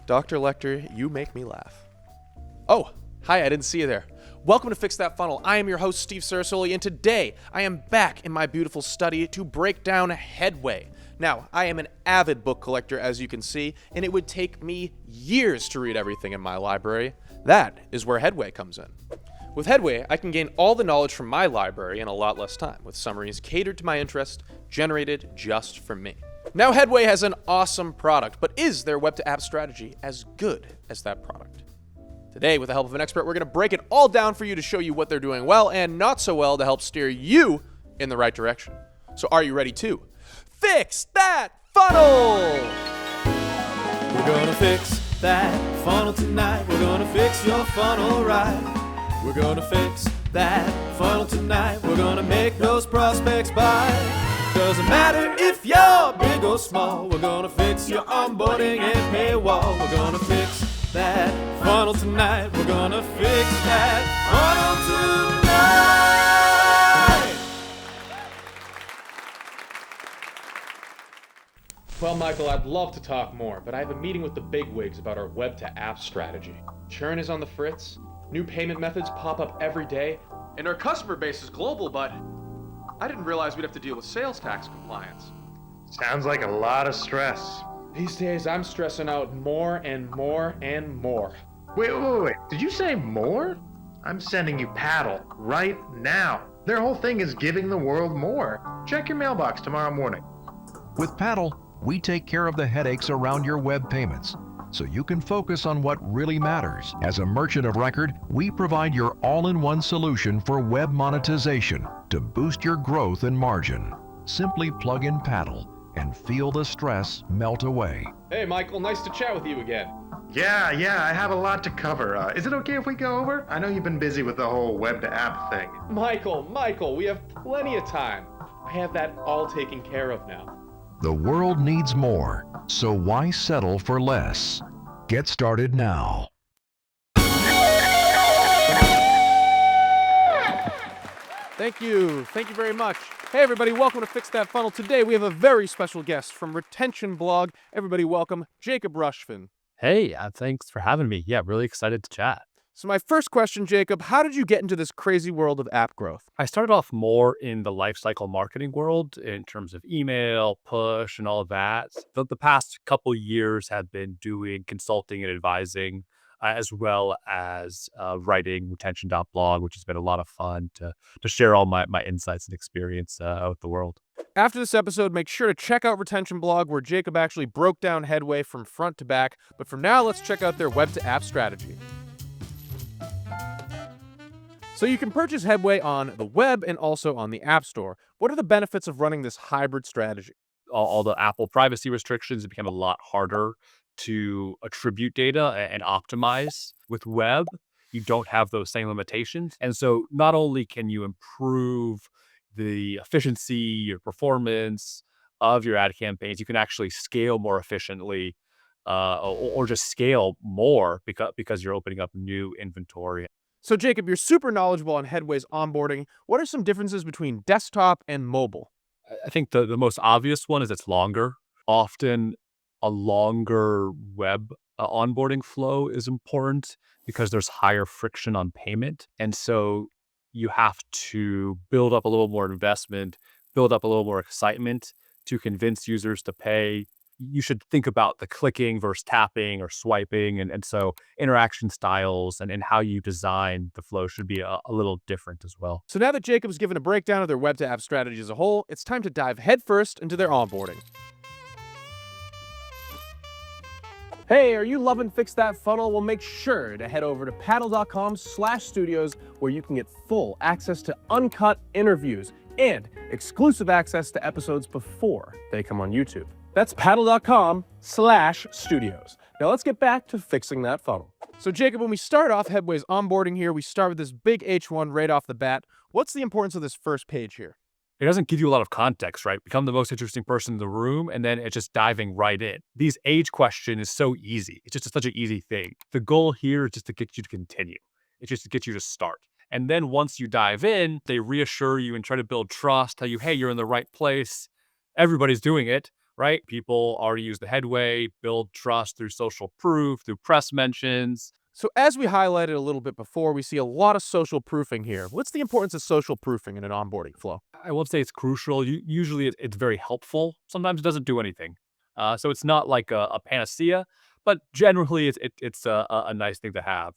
Dr. Lecter, you make me laugh. Oh, hi, I didn't see you there. Welcome to Fix That Funnel. I am your host, Steve Sarasoli, and today I am back in my beautiful study to break down Headway. Now, I am an avid book collector, as you can see, and it would take me years to read everything in my library. That is where Headway comes in. With Headway, I can gain all the knowledge from my library in a lot less time, with summaries catered to my interest, generated just for me. Now, Headway has an awesome product, but is their web-to-app strategy as good as that product? Today, with the help of an expert, we're going to break it all down for you to show you what they're doing well and not so well to help steer you in the right direction. So are you ready to fix that funnel? We're gonna fix that funnel tonight. We're gonna fix your funnel right. We're gonna fix that funnel tonight. We're gonna make those prospects buy. Doesn't matter if you're big or small. We're gonna fix your onboarding and paywall. We're gonna fix that funnel tonight. We're gonna fix that funnel tonight. Well, Michael, I'd love to talk more, but I have a meeting with the bigwigs about our web-to-app strategy. Churn is on the fritz, new payment methods pop up every day, and our customer base is global, but I didn't realize we'd have to deal with sales tax compliance. Sounds like a lot of stress. These days, I'm stressing out more and more and more. Wait. Did you say more? I'm sending you Paddle right now. Their whole thing is giving the world more. Check your mailbox tomorrow morning. With Paddle, we take care of the headaches around your web payments, so you can focus on what really matters. As a merchant of record, we provide your all-in-one solution for web monetization to boost your growth and margin. Simply plug in Paddle and feel the stress melt away. Hey, Michael, nice to chat with you again. Yeah, I have a lot to cover. Is it okay if we go over? I know you've been busy with the whole web-to-app thing. Michael, we have plenty of time. I have that all taken care of now. The world needs more, so why settle for less? Get started now. Thank you very much. Hey everybody, welcome to Fix That Funnel. Today we have a very special guest from Retention.blog. Everybody welcome Jacob Rushfinn. Hey, thanks for having me. Yeah, really excited to chat. So my first question, Jacob, how did you get into this crazy world of app growth? I started off more in the lifecycle marketing world in terms of email, push, and all of that. The past couple years have been doing consulting and advising, as well as writing Retention.blog, which has been a lot of fun to share all my insights and experience out with the world. After this episode, make sure to check out Retention.blog, where Jacob actually broke down Headway from front to back. But for now, let's check out their web-to-app strategy. So you can purchase Headway on the web and also on the App Store. What are the benefits of running this hybrid strategy? All the Apple privacy restrictions, it became a lot harder to attribute data and optimize. With web, you don't have those same limitations. And so not only can you improve the efficiency, your performance of your ad campaigns, you can actually scale more efficiently or just scale more because you're opening up new inventory. So Jacob, you're super knowledgeable on Headway's onboarding. What are some differences between desktop and mobile? I think the most obvious one is it's longer. Often a longer web onboarding flow is important because there's higher friction on payment. And so you have to build up a little more investment, build up a little more excitement to convince users to pay. You should think about the clicking versus tapping or swiping. And so interaction styles and how you design the flow should be a little different as well. So now that Jacob's given a breakdown of their web-to-app strategy as a whole, it's time to dive headfirst into their onboarding. Hey, are you loving Fix That Funnel? Well, make sure to head over to paddle.com/studios, where you can get full access to uncut interviews and exclusive access to episodes before they come on YouTube. That's paddle.com/studios. Now let's get back to fixing that funnel. So Jacob, when we start off Headway's onboarding here, we start with this big H1 right off the bat. What's the importance of this first page here? It doesn't give you a lot of context, right? Become the most interesting person in the room, and then it's just diving right in. These age question is so easy. It's just such an easy thing. The goal here is just to get you to continue. It's just to get you to start. And then once you dive in, they reassure you and try to build trust, tell you, hey, you're in the right place. Everybody's doing it, right? People already use the Headway, build trust through social proof, through press mentions. So as we highlighted a little bit before, we see a lot of social proofing here. What's the importance of social proofing in an onboarding flow? I won't say it's crucial. Usually it's very helpful. Sometimes it doesn't do anything. So it's not like a panacea, but generally it's a nice thing to have.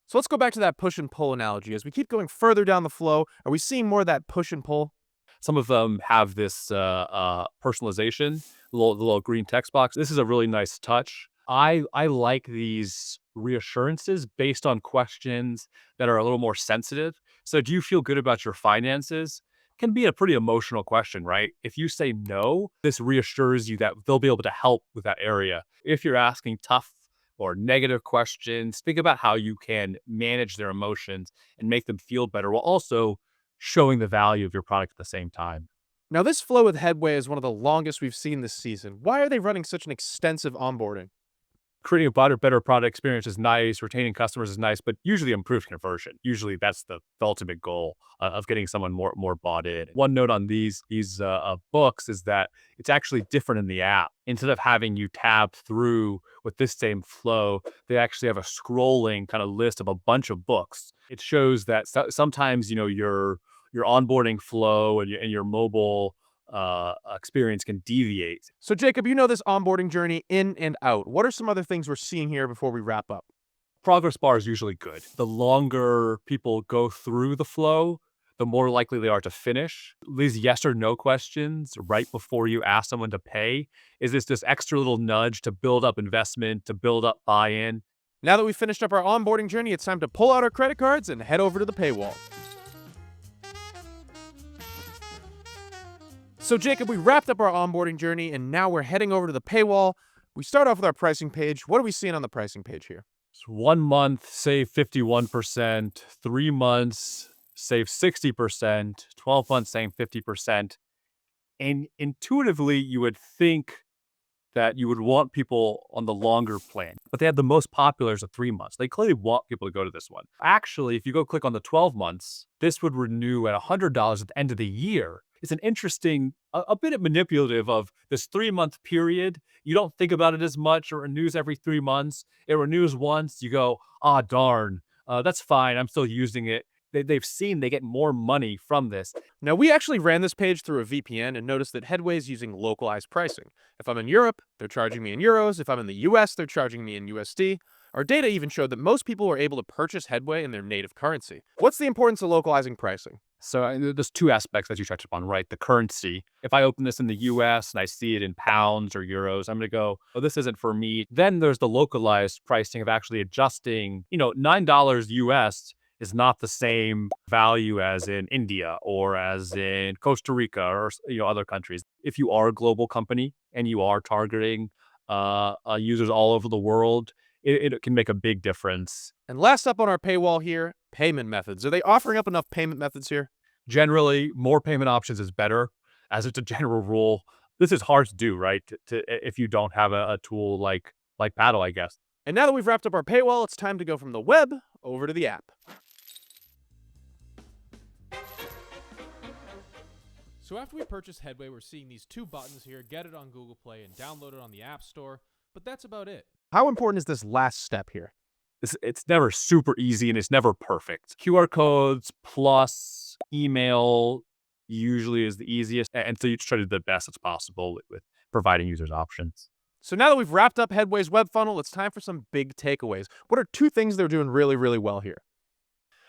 So let's go back to that push and pull analogy. As we keep going further down the flow, are we seeing more of that push and pull? Some of them have this personalization, the little green text box. This is a really nice touch. I like these reassurances based on questions that are a little more sensitive. So do you feel good about your finances? Can be a pretty emotional question, right? If you say no, this reassures you that they'll be able to help with that area. If you're asking tough or negative questions, think about how you can manage their emotions and make them feel better while also showing the value of your product at the same time. Now, this flow with Headway is one of the longest we've seen this season. Why are they running such an extensive onboarding? Creating a better product experience is nice, retaining customers is nice, but usually improves conversion. Usually that's the ultimate goal of getting someone more bought in. One note on these books is that it's actually different in the app. Instead of having you tab through with this same flow, they actually have a scrolling kind of list of a bunch of books. It shows that sometimes, your onboarding flow and your mobile experience can deviate. So, Jacob, you know this onboarding journey in and out. What are some other things we're seeing here before we wrap up? Progress bar is usually good. The longer people go through the flow, the more likely they are to finish. These yes or no questions right before you ask someone to pay is this extra little nudge to build up investment, to build up buy-in. Now that we've finished up our onboarding journey, it's time to pull out our credit cards and head over to the paywall. So, Jacob, we wrapped up our onboarding journey, and now we're heading over to the paywall. We start off with our pricing page. What are we seeing on the pricing page here? So 1 month, save 51%, 3 months, save 60%, 12 months, save 50%. And intuitively, you would think that you would want people on the longer plan, but they have the most popular is a 3 months. They clearly want people to go to this one. Actually, if you go click on the 12 months, this would renew at $100 at the end of the year. It's an interesting, a bit manipulative of this 3 month period. You don't think about it as much. It renews every 3 months. It renews once. You go, darn, that's fine. I'm still using it. They've seen they get more money from this. Now, we actually ran this page through a VPN and noticed that Headway is using localized pricing. If I'm in Europe, they're charging me in euros. If I'm in the US, they're charging me in USD. Our data even showed that most people were able to purchase Headway in their native currency. What's the importance of localizing pricing? So there's two aspects that you touched upon, right? The currency. If I open this in the US and I see it in pounds or euros, I'm going to go, this isn't for me. Then there's the localized pricing of actually adjusting, $9 US is not the same value as in India or as in Costa Rica or other countries. If you are a global company and you are targeting users all over the world, it can make a big difference. And last up on our paywall here, payment methods. Are they offering up enough payment methods here? Generally, more payment options is better, as it's a general rule. This is hard to do, right? If you don't have a tool like Paddle, I guess. And now that we've wrapped up our paywall, it's time to go from the web over to the app. So after we purchased Headway, we're seeing these two buttons here, get it on Google Play and download it on the App Store, but that's about it. How important is this last step here? It's never super easy and it's never perfect. QR codes plus email usually is the easiest. And so you try to do the best as possible with providing users options. So now that we've wrapped up Headway's web funnel, it's time for some big takeaways. What are two things they're doing really, really well here?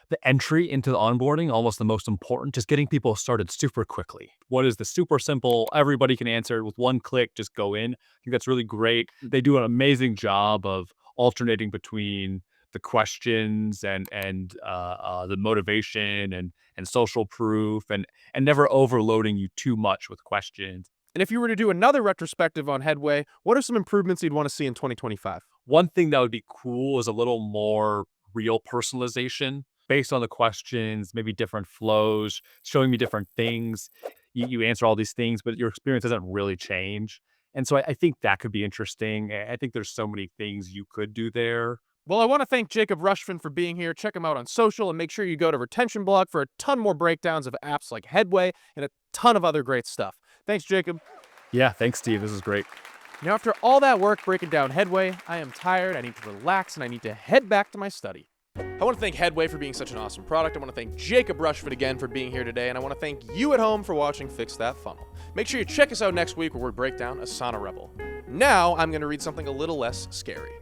The entry into the onboarding, almost the most important, just getting people started super quickly. What is the super simple? Everybody can answer with one click, just go in. I think that's really great. They do an amazing job of alternating between the questions and the motivation and social proof and never overloading you too much with questions. And if you were to do another retrospective on Headway, what are some improvements you'd want to see in 2025? One thing that would be cool is a little more real personalization based on the questions, maybe different flows, showing me different things. You answer all these things, but your experience doesn't really change. And so I think that could be interesting. I think there's so many things you could do there. Well, I want to thank Jacob Rushfinn for being here. Check him out on social and make sure you go to Retention.blog for a ton more breakdowns of apps like Headway and a ton of other great stuff. Thanks, Jacob. Yeah, thanks, Steve. This is great. Now, after all that work breaking down Headway, I am tired, I need to relax, and I need to head back to my study. I want to thank Headway for being such an awesome product. I want to thank Jacob Rushfinn again for being here today, and I want to thank you at home for watching Fix That Funnel. Make sure you check us out next week where we break down Asana Rebel. Now, I'm going to read something a little less scary.